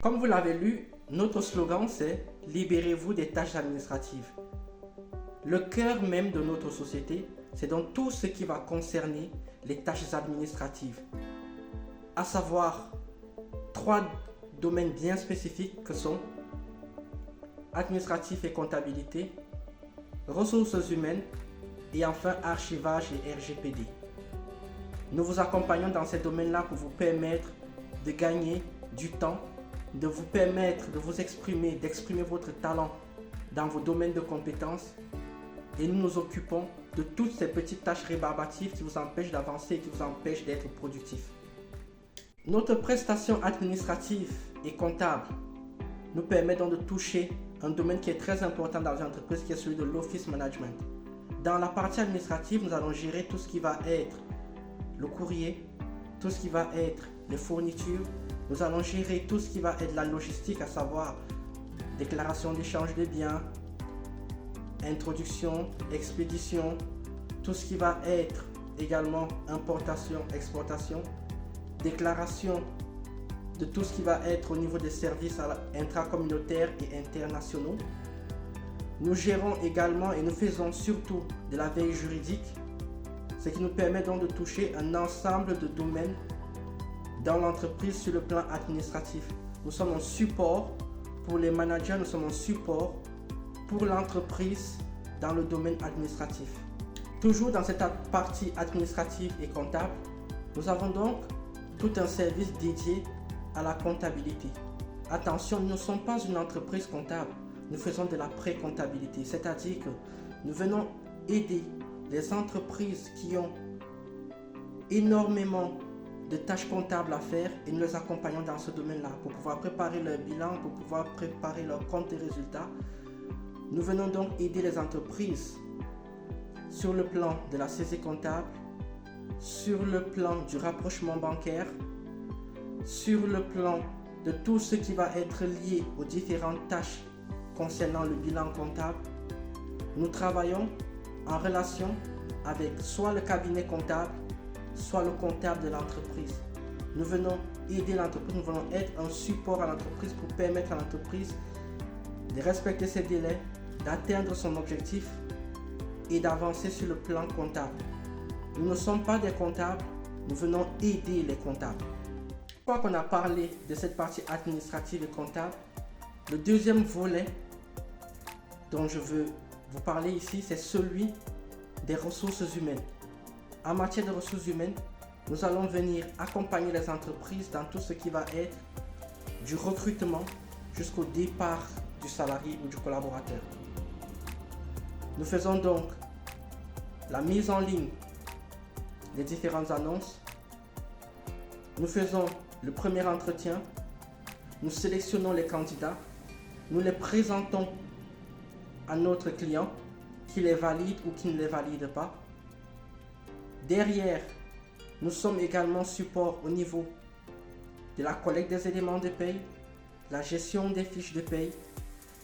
Comme vous l'avez lu, notre slogan c'est « Libérez-vous des tâches administratives ». Le cœur même de notre société, c'est donc tout ce qui va concerner les tâches administratives, à savoir 3 domaines bien spécifiques que sont administratif et comptabilité, ressources humaines et enfin archivage et RGPD. Nous vous accompagnons dans ces domaines-là pour vous permettre de gagner du temps, de vous permettre de vous exprimer, d'exprimer votre talent dans vos domaines de compétences. Et nous nous occupons de toutes ces petites tâches rébarbatives qui vous empêchent d'avancer et qui vous empêchent d'être productif. Notre prestation administrative et comptable nous permet donc de toucher un domaine qui est très important dans une entreprise, qui est celui de l'office management. Dans la partie administrative, nous allons gérer tout ce qui va être le courrier, tout ce qui va être les fournitures. Nous allons gérer tout ce qui va être la logistique, à savoir déclaration d'échange de biens, introduction, expédition, tout ce qui va être également importation, exportation, déclaration de tout ce qui va être au niveau des services intracommunautaires et internationaux. Nous gérons également et nous faisons surtout de la veille juridique, ce qui nous permet donc de toucher un ensemble de domaines dans l'entreprise sur le plan administratif. Nous sommes en support pour les managers, nous sommes en support pour l'entreprise dans le domaine administratif. Toujours dans cette partie administrative et comptable, nous avons donc tout un service dédié à la comptabilité. Attention, nous ne sommes pas une entreprise comptable, nous faisons de la pré-comptabilité, c'est-à-dire que nous venons aider les entreprises qui ont énormément de tâches comptables à faire et nous les accompagnons dans ce domaine-là pour pouvoir préparer leur bilan, pour pouvoir préparer leur compte et résultats. Nous venons donc aider les entreprises sur le plan de la saisie comptable, sur le plan du rapprochement bancaire, sur le plan de tout ce qui va être lié aux différentes tâches concernant le bilan comptable. Nous travaillons en relation avec soit le cabinet comptable, soit le comptable de l'entreprise. Nous venons aider l'entreprise, nous venons être un support à l'entreprise pour permettre à l'entreprise de respecter ses délais, d'atteindre son objectif et d'avancer sur le plan comptable. Nous ne sommes pas des comptables, nous venons aider les comptables. Une fois qu'on a parlé de cette partie administrative et comptable, le deuxième volet dont je veux vous parler ici, c'est celui des ressources humaines. En matière de ressources humaines, nous allons venir accompagner les entreprises dans tout ce qui va être du recrutement jusqu'au départ du salarié ou du collaborateur. Nous faisons donc la mise en ligne des différentes annonces. Nous faisons le premier entretien. Nous sélectionnons les candidats. Nous les présentons à notre client qui les valide ou qui ne les valide pas. Derrière, nous sommes également support au niveau de la collecte des éléments de paye, la gestion des fiches de paye,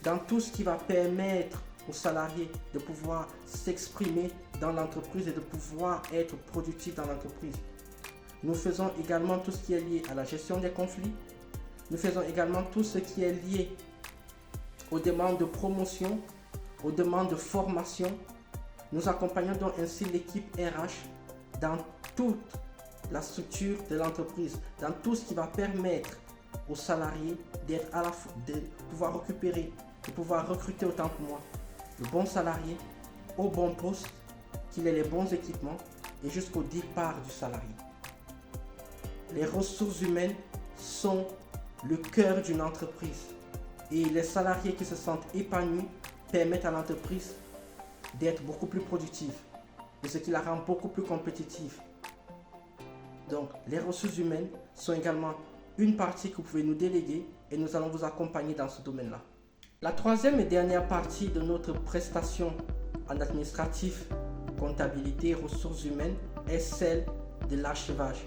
dans tout ce qui va permettre aux salariés de pouvoir s'exprimer dans l'entreprise et de pouvoir être productifs dans l'entreprise. Nous faisons également tout ce qui est lié à la gestion des conflits. Nous faisons également tout ce qui est lié aux demandes de promotion, aux demandes de formation. Nous accompagnons donc ainsi l'équipe RH dans toute la structure de l'entreprise, dans tout ce qui va permettre aux salariés d'être à la fois, de pouvoir récupérer, de pouvoir recruter autant que moi le bon salarié au bon poste, qu'il ait les bons équipements et jusqu'au départ du salarié. Les ressources humaines sont le cœur d'une entreprise et les salariés qui se sentent épanouis permettent à l'entreprise d'être beaucoup plus productive et ce qui la rend beaucoup plus compétitive. Donc les ressources humaines sont également une partie que vous pouvez nous déléguer et nous allons vous accompagner dans ce domaine-là. La troisième et dernière partie de notre prestation en administratif, comptabilité et ressources humaines est celle de l'archivage.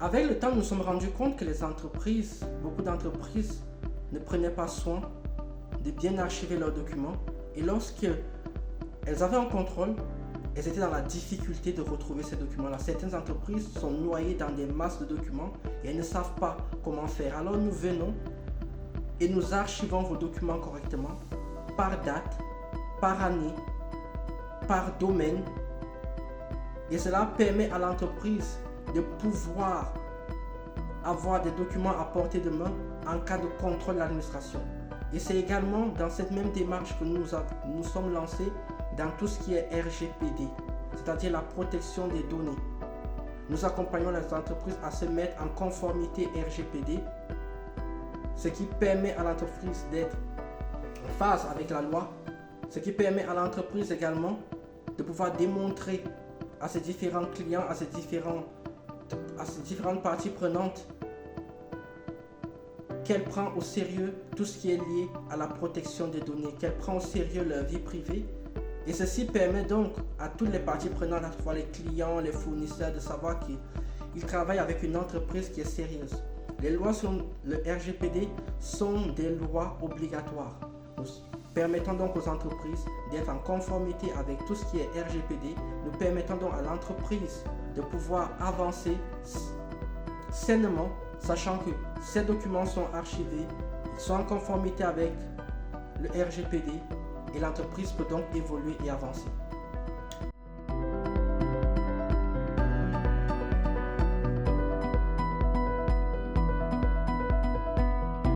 Avec le temps, nous nous sommes rendus compte que les entreprises, beaucoup d'entreprises ne prenaient pas soin de bien archiver leurs documents et lorsque elles avaient un contrôle, elles étaient dans la difficulté de retrouver ces documents-là. Certaines entreprises sont noyées dans des masses de documents et elles ne savent pas comment faire. Alors nous venons et nous archivons vos documents correctement par date, par année, par domaine. Et cela permet à l'entreprise de pouvoir avoir des documents à portée de main en cas de contrôle de l'administration. Et c'est également dans cette même démarche que nous sommes lancés dans tout ce qui est RGPD, c'est-à-dire la protection des données. Nous accompagnons les entreprises à se mettre en conformité RGPD, ce qui permet à l'entreprise d'être en phase avec la loi, ce qui permet à l'entreprise également de pouvoir démontrer à ses différents clients, à ses différentes parties prenantes qu'elle prend au sérieux tout ce qui est lié à la protection des données, qu'elle prend au sérieux leur vie privée. Et ceci permet donc à toutes les parties prenantes, à savoir les clients, les fournisseurs, de savoir qu'ils travaillent avec une entreprise qui est sérieuse. Les lois sur le RGPD sont des lois obligatoires. Nous permettons donc aux entreprises d'être en conformité avec tout ce qui est RGPD. Nous permettons donc à l'entreprise de pouvoir avancer sainement, sachant que ces documents sont archivés, ils sont en conformité avec le RGPD et l'entreprise peut donc évoluer et avancer.